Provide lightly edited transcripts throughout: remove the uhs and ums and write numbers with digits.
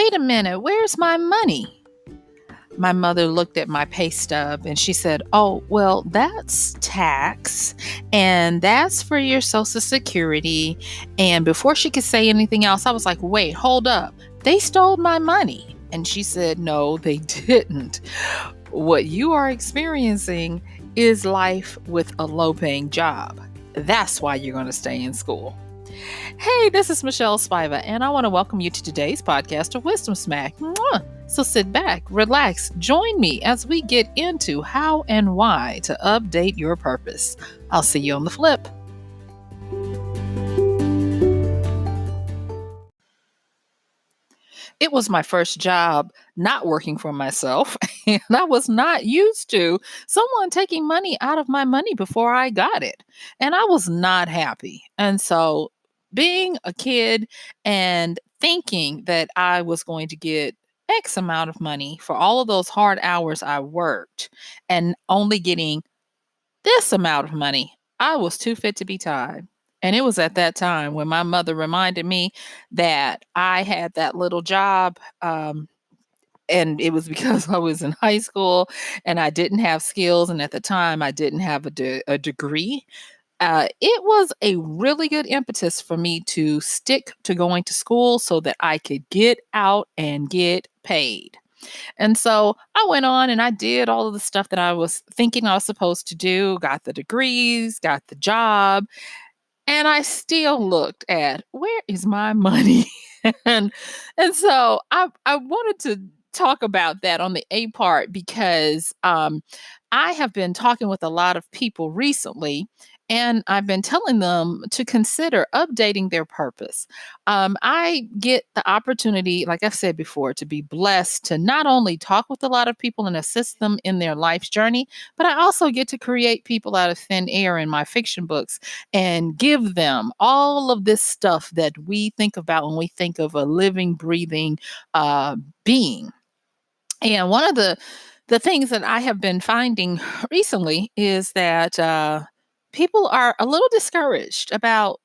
wait a minute, where's my money? My mother looked at my pay stub and she said, "Oh, well, that's tax and that's for your Social Security." And before she could say anything else, I was like, "Wait, hold up. They stole my money." And she said, "No, they didn't. What you are experiencing is life with a low-paying job. That's why you're going to stay in school." Hey, this is MichelleSpiva, and I want to welcome you to today's podcast of Wisdom Smack. Mwah! So sit back, relax, join me as we get into how and why to update your purpose. I'll see you on the flip. It was my first job not working for myself, and I was not used to someone taking money out of my money before I got it. And I was not happy. And so, being a kid and thinking that I was going to get X amount of money for all of those hard hours I worked and only getting this amount of money, I was too fit to be tied. And it was at that time when my mother reminded me that I had that little job. And it was because I was in high school and I didn't have skills. And at the time, I didn't have a degree. It was a really good impetus for me to stick to going to school so that I could get out and get paid. And so I went on and I did all of the stuff that I was thinking I was supposed to do, got the degrees, got the job, and I still looked at where is my money? and and so I wanted to talk about that on the A part because I have been talking with a lot of people recently, and I've been telling them to consider updating their purpose. I get the opportunity, like I've said before, to be blessed to not only talk with a lot of people and assist them in their life's journey, but I also get to create people out of thin air in my fiction books and give them all of this stuff that we think about when we think of a living, breathing being. And one of the things that I have been finding recently is that people are a little discouraged about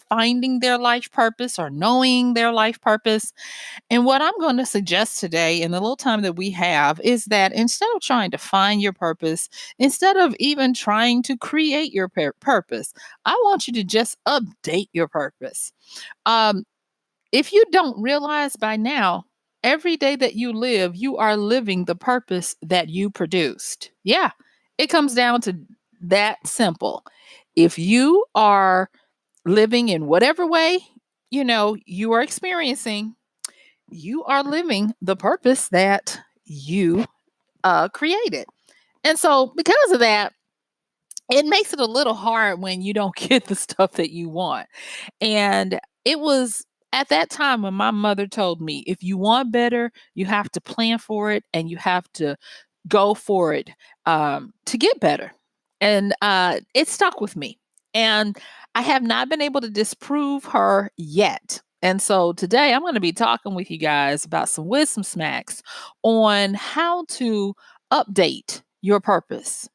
finding their life purpose or knowing their life purpose. And what I'm going to suggest today in the little time that we have is that instead of trying to find your purpose, instead of even trying to create your purpose, I want you to just update your purpose. Um, if you don't realize by now, every day that you live, you are living the purpose that you produced. Yeah, it comes down to that simple. If you are living in whatever way, you are experiencing, you are living the purpose that you created. And so, because of that, it makes it a little hard when you don't get the stuff that you want. And it was at that time when my mother told me, if you want better, you have to plan for it and you have to go for it to get better. And it stuck with me. And I have not been able to disprove her yet. And so today I'm going to be talking with you guys about some wisdom smacks on how to update your purpose.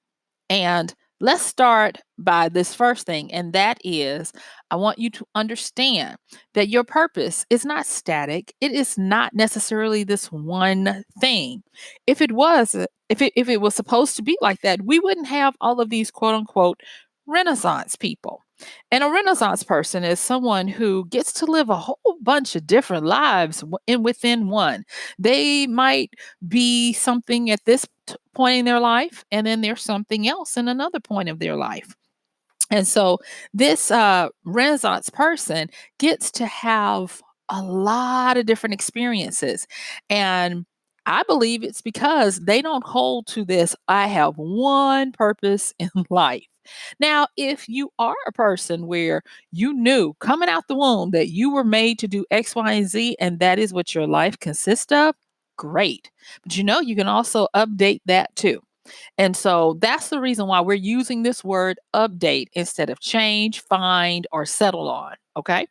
And let's start by this first thing, and that is I want you to understand that your purpose is not static. It is not necessarily this one thing. If it was, if it was supposed to be like that, we wouldn't have all of these quote unquote Renaissance people. And a Renaissance person is someone who gets to live a whole bunch of different lives within one. They might be something at this point in their life, and then there's something else in another point of their life. And so this Renaissance person gets to have a lot of different experiences. And I believe it's because they don't hold to this, I have one purpose in life. Now, if you are a person where you knew coming out the womb that you were made to do X, Y, and Z, and that is what your life consists of, great. But you can also update that too. And so that's the reason why we're using this word update instead of change, find, or settle on. Okay.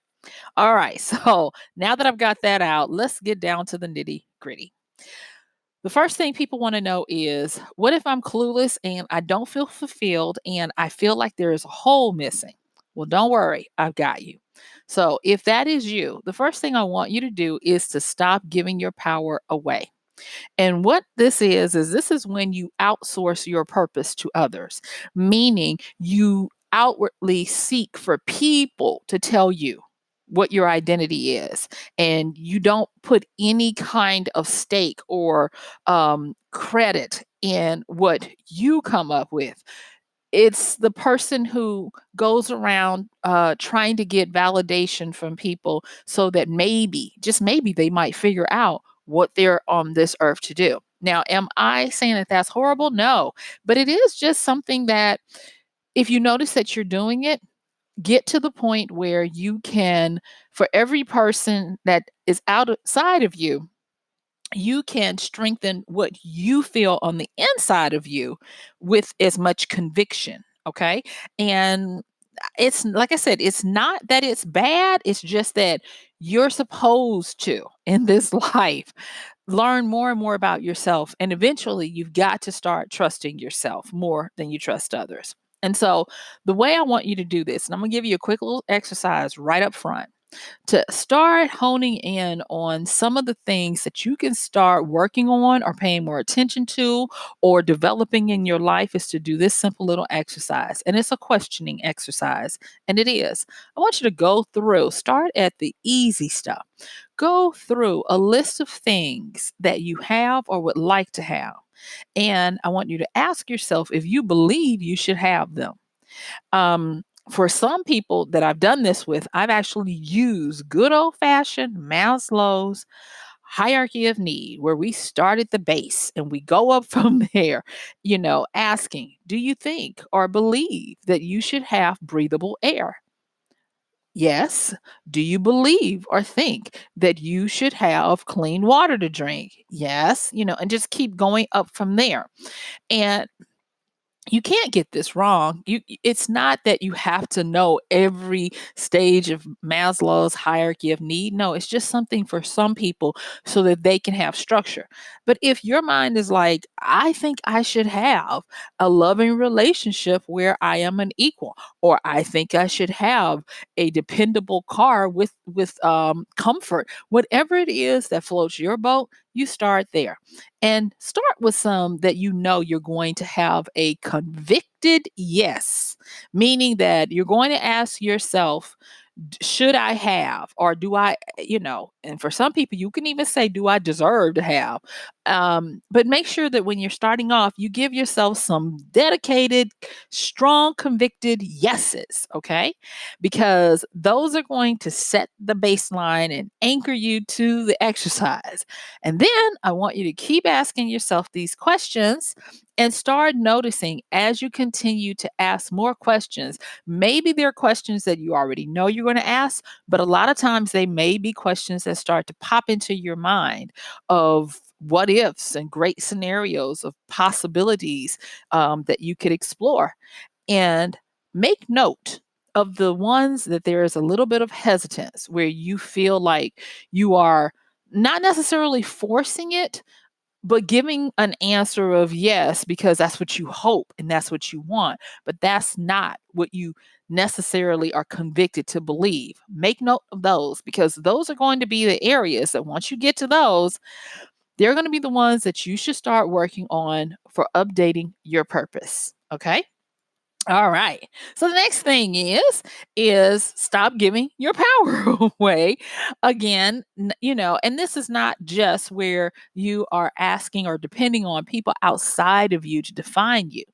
All right. So now that I've got that out, let's get down to the nitty gritty. The first thing people want to know is, what if I'm clueless and I don't feel fulfilled and I feel like there is a hole missing? Well, don't worry, I've got you. So if that is you, the first thing I want you to do is to stop giving your power away. And what this is when you outsource your purpose to others, meaning you outwardly seek for people to tell you what your identity is. And you don't put any kind of stake or credit in what you come up with. It's the person who goes around trying to get validation from people so that maybe, just maybe, they might figure out what they're on this earth to do. Now, am I saying that that's horrible? No, but it is just something that if you notice that you're doing it, get to the point where you can, for every person that is outside of you, you can strengthen what you feel on the inside of you with as much conviction. Okay. And it's like I said, it's not that it's bad, it's just that you're supposed to, in this life, learn more and more about yourself. And eventually, you've got to start trusting yourself more than you trust others. And so, the way I want you to do this, and I'm going to give you a quick little exercise right up front to start honing in on some of the things that you can start working on or paying more attention to or developing in your life is to do this simple little exercise. And it's a questioning exercise. And it is. I want you to go through, start at the easy stuff. Go through a list of things that you have or would like to have. And I want you to ask yourself if you believe you should have them. For some people that I've done this with, I've actually used good old fashioned Maslow's hierarchy of need, where we start at the base and we go up from there, asking, do you think or believe that you should have breathable air? Yes. Do you believe or think that you should have clean water to drink? Yes. And just keep going up from there. And you can't get this wrong. It's not that you have to know every stage of Maslow's hierarchy of need. No, it's just something for some people so that they can have structure. But if your mind is like, I think I should have a loving relationship where I am an equal, or I think I should have a dependable car with comfort, whatever it is that floats your boat, you start there. And start with some that you know you're going to have a convicted yes, meaning that you're going to ask yourself, should I have, or do I, and for some people, you can even say, do I deserve to have? But make sure that when you're starting off, you give yourself some dedicated, strong, convicted yeses, okay? Because those are going to set the baseline and anchor you to the exercise. And then I want you to keep asking yourself these questions and start noticing as you continue to ask more questions. Maybe they're questions that you already know you're going to ask, but a lot of times they may be questions that start to pop into your mind of what ifs and great scenarios of possibilities that you could explore. And make note of the ones that there is a little bit of hesitance where you feel like you are not necessarily forcing it, but giving an answer of yes because that's what you hope and that's what you want, but that's not what you necessarily are convicted to believe. Make note of those because those are going to be the areas that once you get to those, they're going to be the ones that you should start working on for updating your purpose. Okay? All right. So the next thing is stop giving your power away. Again, and this is not just where you are asking or depending on people outside of you to define you.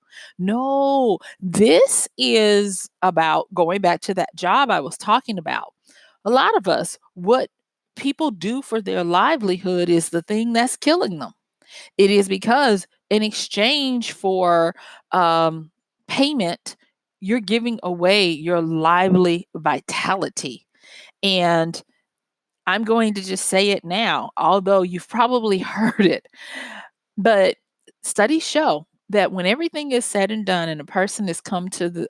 No, this is about going back to that job I was talking about. A lot of us, what people do for their livelihood is the thing that's killing them. It is because in exchange for payment, you're giving away your lively vitality. And I'm going to just say it now, although you've probably heard it. But studies show that when everything is said and done and a person has come to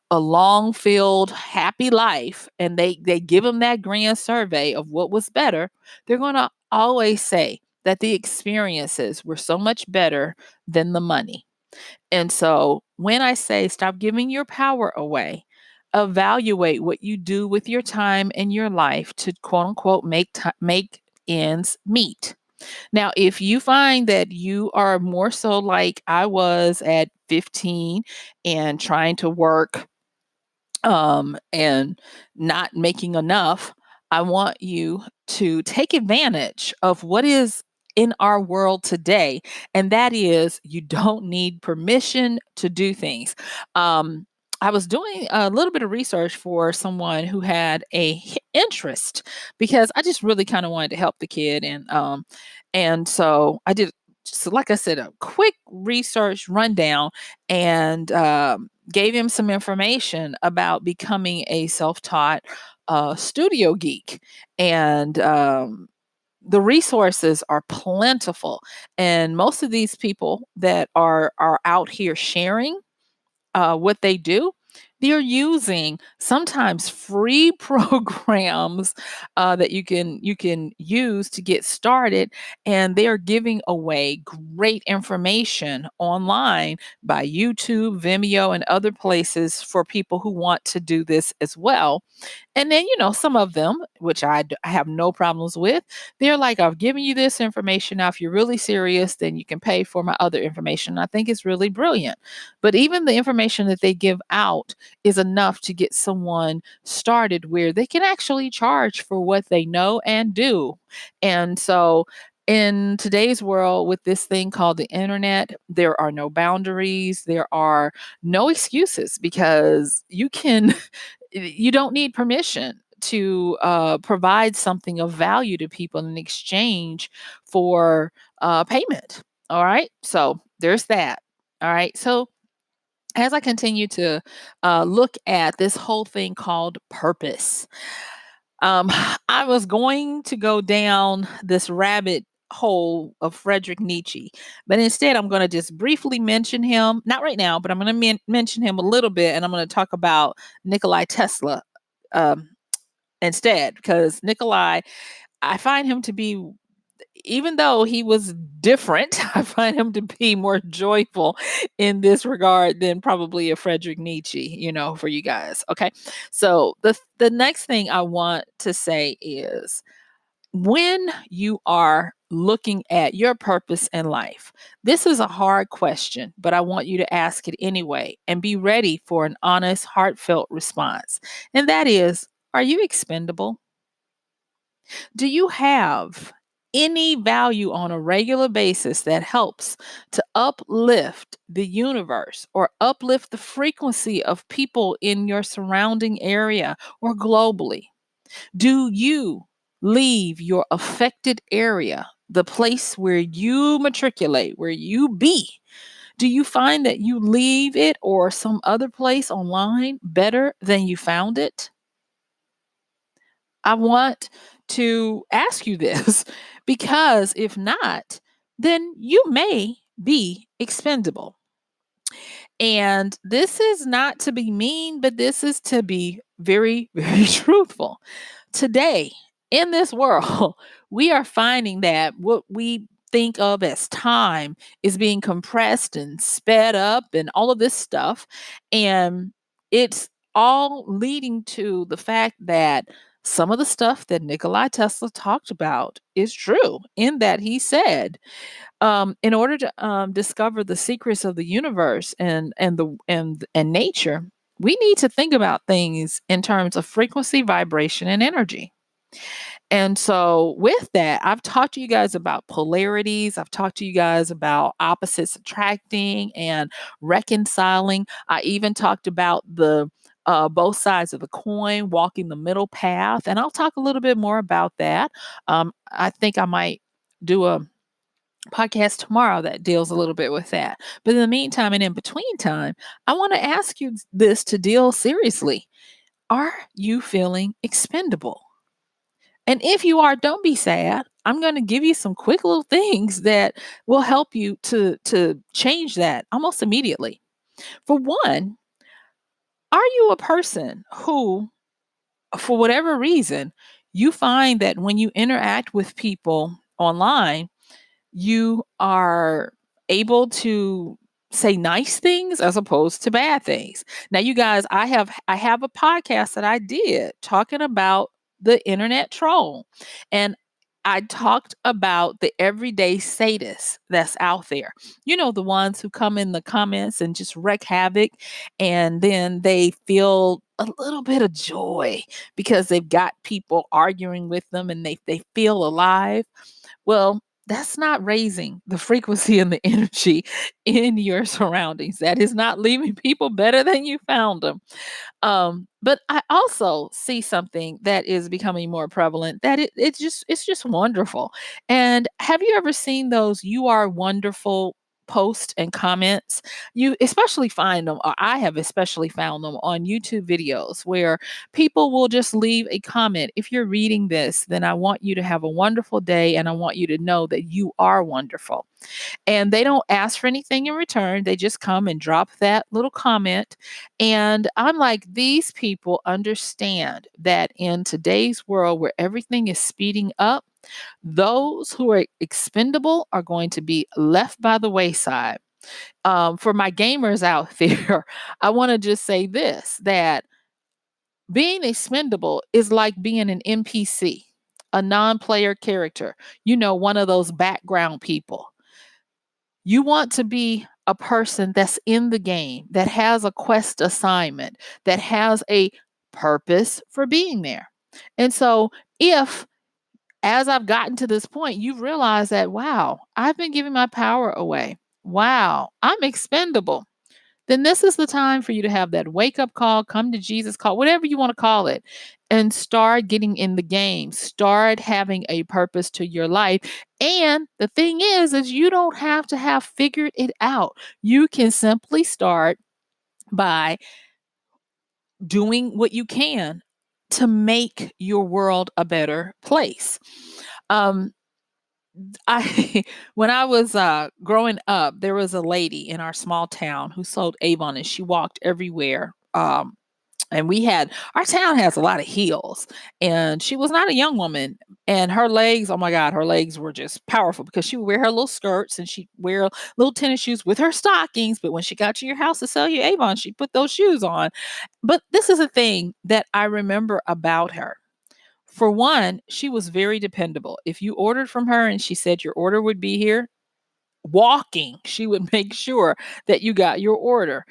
a long filled happy life and they give them that grand survey of what was better, they're going to always say that the experiences were so much better than the money. And so when I say stop giving your power away, evaluate what you do with your time and your life to quote unquote make ends meet. Now, if you find that you are more so like I was at 15 and trying to work and not making enough, I want you to take advantage of what is in our world today. And that is, you don't need permission to do things. Um, I was doing a little bit of research for someone who had interest because I just really kind of wanted to help the kid, and so I did. So, like I said, a quick research rundown, and gave him some information about becoming a self-taught studio geek. And the resources are plentiful. And most of these people that are out here sharing what they do, they're using sometimes free programs that you can use to get started, and they are giving away great information online by YouTube, Vimeo, and other places for people who want to do this as well. And then, some of them, which I have no problems with, they're like, I've given you this information. Now, if you're really serious, then you can pay for my other information. I think it's really brilliant. But even the information that they give out is enough to get someone started where they can actually charge for what they know and do. And so, in today's world, with this thing called the internet, there are no boundaries, there are no excuses, because you don't need permission to provide something of value to people in exchange for payment. All right. So there's that. All right. So as I continue to look at this whole thing called purpose, um, I was going to go down this rabbit hole of Friedrich Nietzsche, but instead I'm going to just briefly mention him, not right now, but I'm going to mention him a little bit, and I'm going to talk about Nikolai Tesla um, instead, because Nikolai, I find him to be, even though he was different, I find him to be more joyful in this regard than probably a Friedrich Nietzsche, for you guys. Okay. So the next thing I want to say is, when you are looking at your purpose in life, this is a hard question, but I want you to ask it anyway and be ready for an honest, heartfelt response. And that is, are you expendable? Do you have any value on a regular basis that helps to uplift the universe or uplift the frequency of people in your surrounding area or globally? Do you leave your affected area, the place where you matriculate, where you be? Do you find that you leave it or some other place online better than you found it? I want to ask you this because if not, then you may be expendable. And this is not to be mean, but this is to be very, very truthful. Today, in this world, we are finding that what we think of as time is being compressed and sped up and all of this stuff. And it's all leading to the fact that some of the stuff that Nikola Tesla talked about is true, in that he said, in order to discover the secrets of the universe and nature, we need to think about things in terms of frequency, vibration, and energy. And so, with that, I've talked to you guys about polarities. I've talked to you guys about opposites attracting and reconciling. I even talked about the both sides of the coin, walking the middle path. And I'll talk a little bit more about that. I think I might do a podcast tomorrow that deals a little bit with that. But in the meantime and in between time, I want to ask you this to deal seriously. Are you feeling expendable? And if you are, don't be sad. I'm going to give you some quick little things that will help you to change that almost immediately. For one, are you a person who, for whatever reason, you find that when you interact with people online, you are able to say nice things as opposed to bad things. Now, you guys, I have a podcast that I did talking about the internet troll. And I talked about the everyday sadists that's out there. You know, the ones who come in the comments and just wreak havoc, and then they feel a little bit of joy because they've got people arguing with them and they feel alive. Well, that's not raising the frequency and the energy in your surroundings. That is not leaving people better than you found them. But I also see something that is becoming more prevalent, that it's just wonderful. And have you ever seen those "you are wonderful" posts and comments? You especially find them, or I have especially found them on YouTube videos where people will just leave a comment. If you're reading this, then I want you to have a wonderful day and I want you to know that you are wonderful. And they don't ask for anything in return. They just come and drop that little comment. And I'm like, these people understand that in today's world where everything is speeding up, those who are expendable are going to be left by the wayside. For my gamers out there, I want to just say this, that being expendable is like being an NPC, a non player character, one of those background people. You want to be a person that's in the game, that has a quest assignment, that has a purpose for being there. And so, if as I've gotten to this point, you realize that, wow, I've been giving my power away. Wow, I'm expendable. Then this is the time for you to have that wake up call, come to Jesus call, whatever you want to call it, and start getting in the game. Start having a purpose to your life. And the thing is you don't have to have figured it out. You can simply start by doing what you can to make your world a better place. Um, I when I was growing up, there was a lady in our small town who sold Avon, and she walked everywhere. And our town has a lot of heels, and she was not a young woman, and her legs, oh my God, her legs were just powerful because she would wear her little skirts and she'd wear little tennis shoes with her stockings. But when she got to your house to sell you Avon, she put those shoes on. But this is a thing that I remember about her. For one, she was very dependable. If you ordered from her and she said your order would be here, walking, she would make sure that you got your order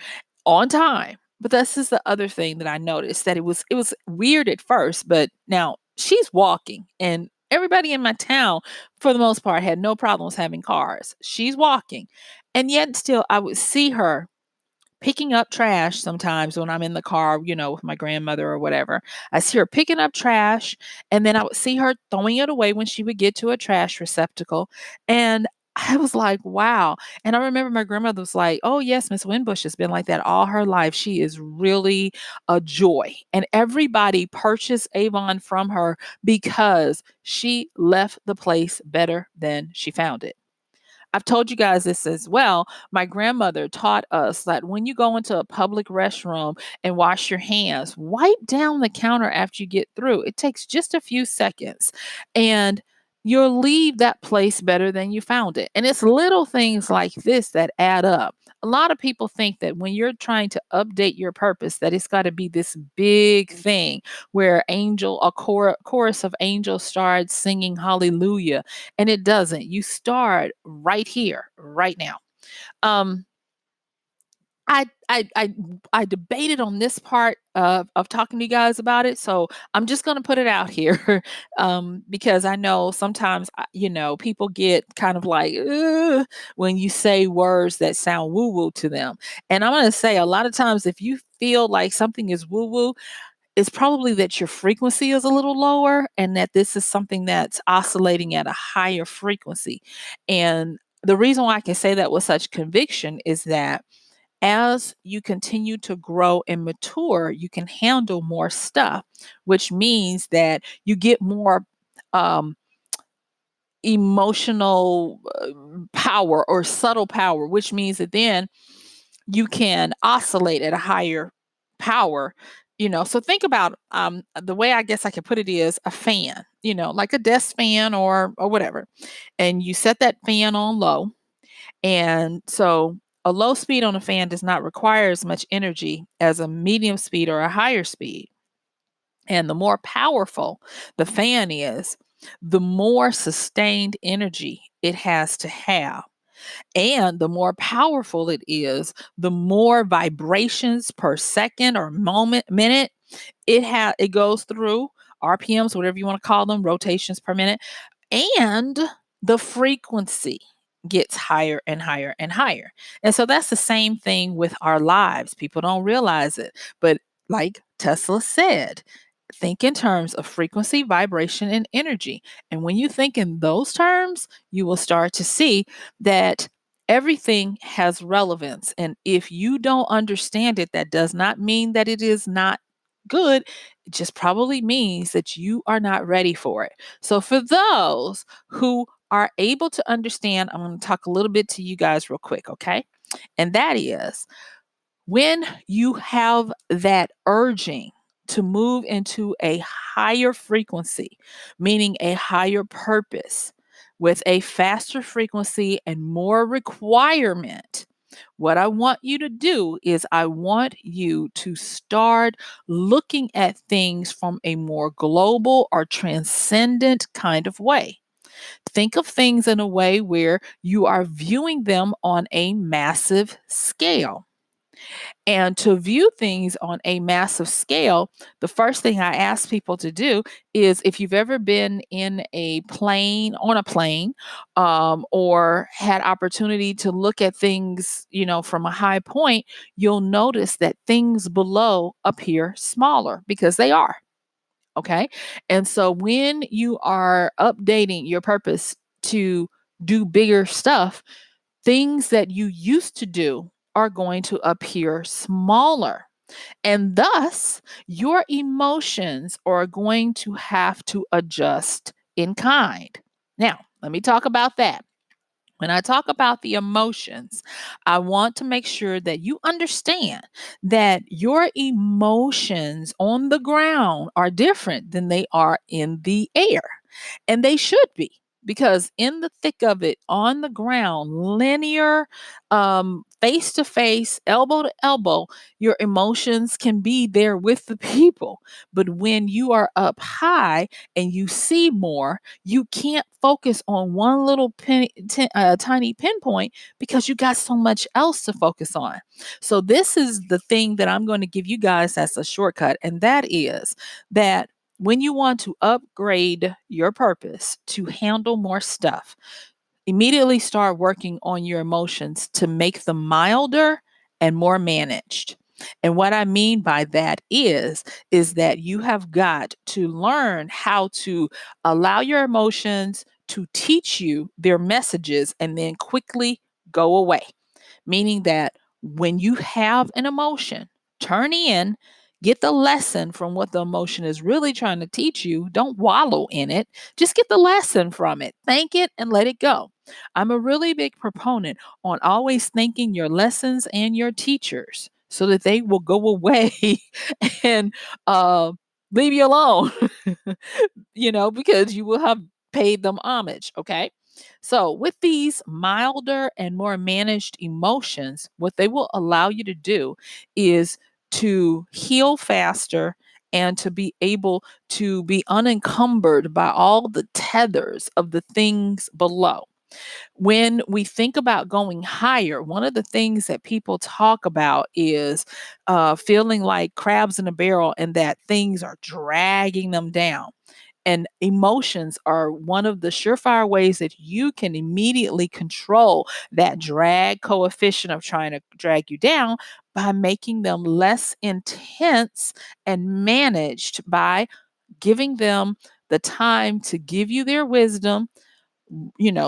on time. But this is the other thing that I noticed, that it was weird at first, but now she's walking, and everybody in my town for the most part had no problems having cars. She's walking. And yet still I would see her picking up trash sometimes when I'm in the car, with my grandmother or whatever. I see her picking up trash, and then I would see her throwing it away when she would get to a trash receptacle. And I was like, wow. And I remember my grandmother was like, oh, yes, Miss Winbush has been like that all her life. She is really a joy. And everybody purchased Avon from her because she left the place better than she found it. I've told you guys this as well. My grandmother taught us that when you go into a public restroom and wash your hands, wipe down the counter after you get through. It takes just a few seconds, and you'll leave that place better than you found it. And it's little things like this that add up. A lot of people think that when you're trying to update your purpose, that it's got to be this big thing where chorus of angels starts singing hallelujah, and it doesn't. You start right here, right now. Um, I debated on this part of talking to you guys about it, so I'm just going to put it out here, because I know sometimes people get kind of like, "Ugh," when you say words that sound woo woo to them, and I'm going to say a lot of times if you feel like something is woo woo, it's probably that your frequency is a little lower, and that this is something that's oscillating at a higher frequency. And the reason why I can say that with such conviction is that as you continue to grow and mature, you can handle more stuff, which means that you get more um, emotional power or subtle power, which means that then you can oscillate at a higher power. So think about, the way I guess I could put it is a fan, like a desk fan or whatever, and you set that fan on low, and so A low speed on a fan does not require as much energy as a medium speed or a higher speed. And the more powerful the fan is, the more sustained energy it has to have. And the more powerful it is, the more vibrations per second or minute it goes through, RPMs, whatever you want to call them, rotations per minute, and the frequency gets higher and higher and higher. And so that's the same thing with our lives. People don't realize it, but like Tesla said, think in terms of frequency, vibration, and energy. And when you think in those terms, you will start to see that everything has relevance. And if you don't understand it, that does not mean that it is not good. It just probably means that you are not ready for it. So, for those who are able to understand, I'm going to talk a little bit to you guys real quick, okay? And that is when you have that urging to move into a higher frequency, meaning a higher purpose with a faster frequency and more requirement, what I want you to do is I want you to start looking at things from a more global or transcendent kind of way. Think of things in a way where you are viewing them on a massive scale. And to view things on a massive scale, the first thing I ask people to do is if you've ever been in a plane, on a plane, or had opportunity to look at things, from a high point, you'll notice that things below appear smaller because they are. Okay. And so when you are updating your purpose to do bigger stuff, things that you used to do are going to appear smaller. And thus, your emotions are going to have to adjust in kind. Now, let me talk about that. When I talk about the emotions, I want to make sure that you understand that your emotions on the ground are different than they are in the air. And they should be, because in the thick of it, on the ground, linear, face to face, elbow to elbow, your emotions can be there with the people. But when you are up high and you see more, you can't focus on one little tiny pinpoint because you got so much else to focus on. So this is the thing that I'm going to give you guys as a shortcut, and that is that when you want to upgrade your purpose to handle more stuff, immediately start working on your emotions to make them milder and more managed. And what I mean by that is that you have got to learn how to allow your emotions to teach you their messages and then quickly go away. Meaning that when you have an emotion, turn in, get the lesson from what the emotion is really trying to teach you. Don't wallow in it. Just get the lesson from it. Thank it and let it go. I'm a really big proponent on always thanking your lessons and your teachers so that they will go away and leave you alone, because you will have paid them homage. Okay. So, with these milder and more managed emotions, what they will allow you to do is to heal faster and to be able to be unencumbered by all the tethers of the things below. When we think about going higher, one of the things that people talk about is feeling like crabs in a barrel and that things are dragging them down. And emotions are one of the surefire ways that you can immediately control that drag coefficient of trying to drag you down by making them less intense and managed by giving them the time to give you their wisdom,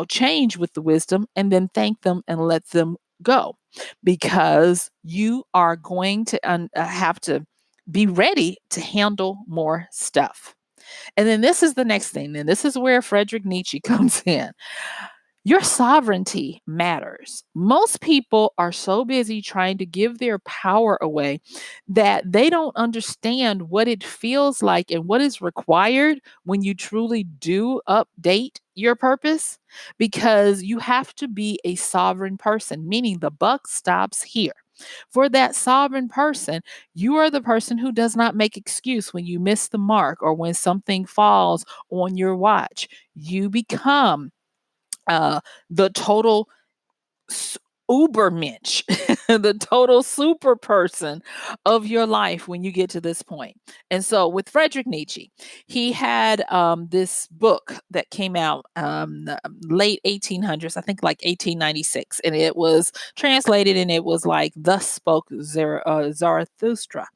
change with the wisdom, and then thank them and let them go. Because you are going to have to be ready to handle more stuff. And then this is the next thing. And this is where Friedrich Nietzsche comes in. Your sovereignty matters. Most people are so busy trying to give their power away that they don't understand what it feels like and what is required when you truly do update your purpose, because you have to be a sovereign person, meaning the buck stops here. For that sovereign person, you are the person who does not make excuse when you miss the mark or when something falls on your watch. You become uh, the total s- ubermensch, the total super person of your life when you get to this point. And so with Friedrich Nietzsche, he had this book that came out the late 1800s, I think like 1896, and it was translated and it was like Thus Spoke Zarathustra.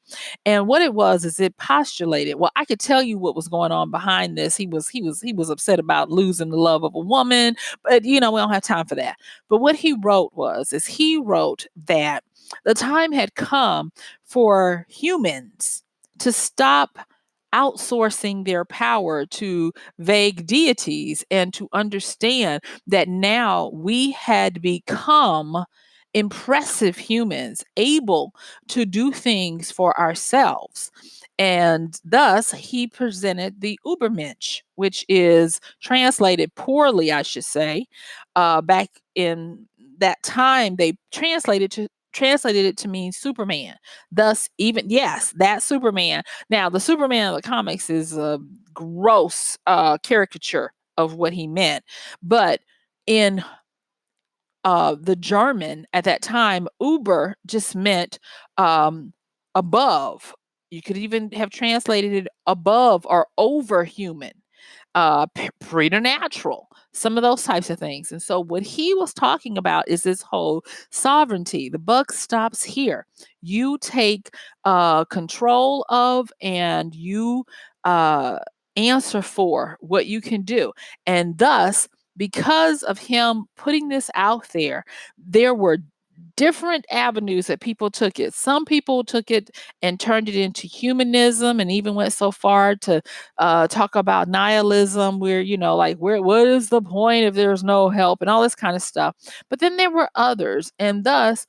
And what it was is it postulated, well, I could tell you what was going on behind this. He was upset about losing the love of a woman, but we don't have time for that. But what he wrote is he wrote that the time had come for humans to stop outsourcing their power to vague deities and to understand that now we had become impressive humans able to do things for ourselves. And thus, he presented the Ubermensch, which is translated poorly, I should say. Back in that time, they translated it to mean Superman. Thus, even yes, that Superman. Now, the Superman of the comics is a gross caricature of what he meant, but in the German at that time, Uber just meant above. You could even have translated it above or over human, preternatural, some of those types of things. And so, what he was talking about is this whole sovereignty. The buck stops here. You take control of and you uh, answer for what you can do. And thus, because of him putting this out there were different avenues that people took it. Some people took it and turned it into humanism and even went so far to talk about nihilism, where, like, what is the point if there's no help and all this kind of stuff. But then there were others. And thus,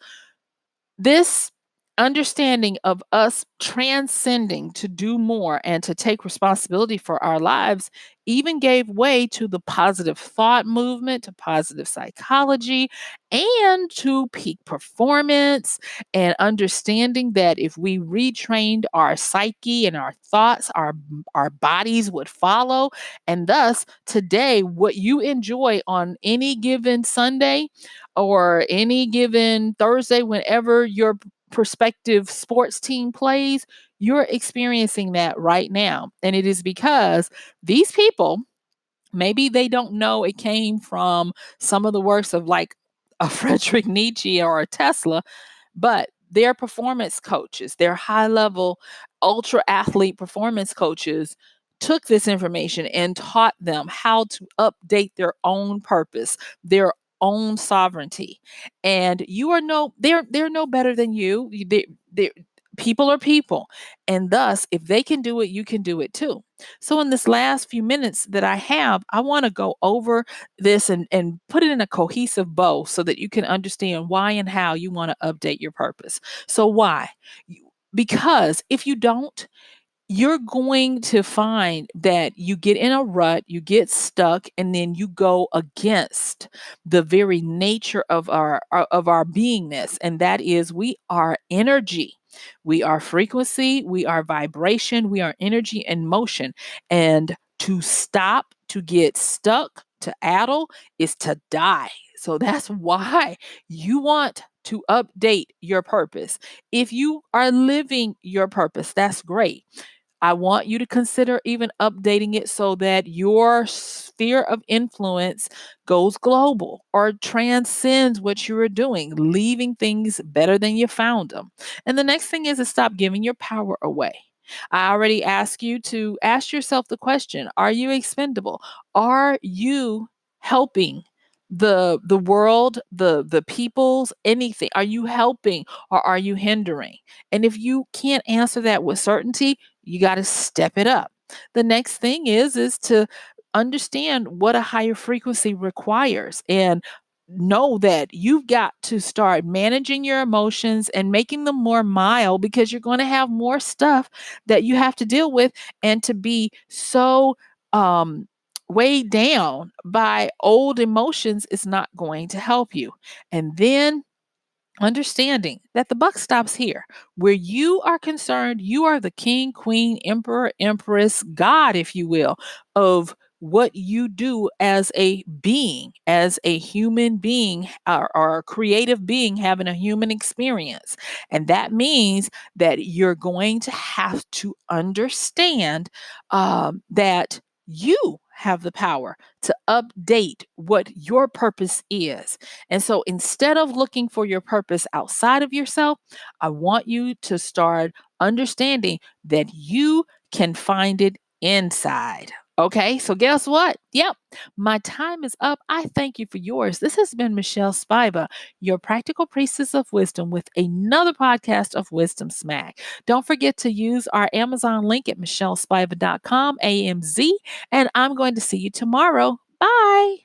this understanding of us transcending to do more and to take responsibility for our lives even gave way to the positive thought movement, to positive psychology, and to peak performance, and understanding that if we retrained our psyche and our thoughts, our bodies would follow. And thus, today, what you enjoy on any given Sunday or any given Thursday, whenever your prospective sports team plays, you're experiencing that right now. And it is because these people, maybe they don't know it came from some of the works of like a Frederick Nietzsche or a Tesla, but their performance coaches, their high level ultra athlete performance coaches took this information and taught them how to update their own purpose, their own sovereignty. And they're no better than you. People are people. And thus, if they can do it, you can do it too. So in this last few minutes that I have, I want to go over this and put it in a cohesive bow so that you can understand why and how you want to update your purpose. So why? Because if you don't, you're going to find that you get in a rut, you get stuck, and then you go against the very nature of our beingness, and that is we are energy. We are frequency, we are vibration, we are energy and motion. And to stop, to get stuck, to addle is to die. So that's why you want to update your purpose. If you are living your purpose, that's great. I want you to consider even updating it so that your sphere of influence goes global or transcends what you are doing, leaving things better than you found them. And the next thing is to stop giving your power away. I already asked you to ask yourself the question, are you expendable? Are you helping the world, the peoples, anything? Are you helping or are you hindering? And if you can't answer that with certainty, you got to step it up. The next thing is to understand what a higher frequency requires and know that you've got to start managing your emotions and making them more mild because you're going to have more stuff that you have to deal with. And to be so um weighed down by old emotions is not going to help you. And then understanding that the buck stops here. Where you are concerned, you are the king, queen, emperor, empress, god, if you will, of what you do as a being, as a human being, or a creative being having a human experience. And that means that you're going to have to understand that you have the power to update what your purpose is. And so instead of looking for your purpose outside of yourself, I want you to start understanding that you can find it inside. Okay, so guess what? Yep, my time is up. I thank you for yours. This has been Michelle Spiva, your practical priestess of wisdom, with another podcast of Wisdom Smack. Don't forget to use our Amazon link at MichelleSpiva.com, AMZ, and I'm going to see you tomorrow. Bye.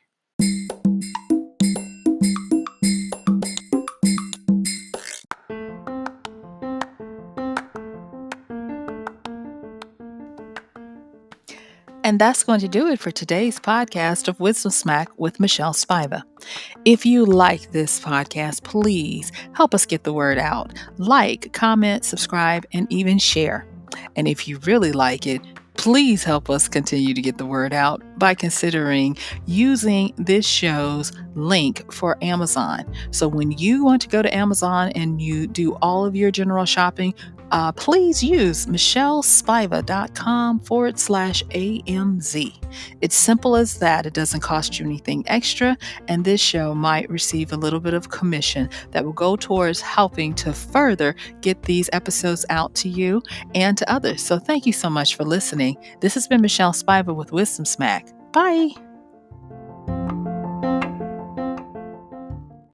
And that's going to do it for today's podcast of Wisdom Smack with Michelle Spiva. If you like this podcast, please help us get the word out. Like, comment, subscribe, and even share. And if you really like it, please help us continue to get the word out by considering using this show's link for Amazon. So when you want to go to Amazon and you do all of your general shopping, please use MichelleSpiva.com/AMZ. It's simple as that. It doesn't cost you anything extra, and this show might receive a little bit of commission that will go towards helping to further get these episodes out to you and to others. So thank you so much for listening. This has been Michelle Spiva with Wisdom Smack. Bye.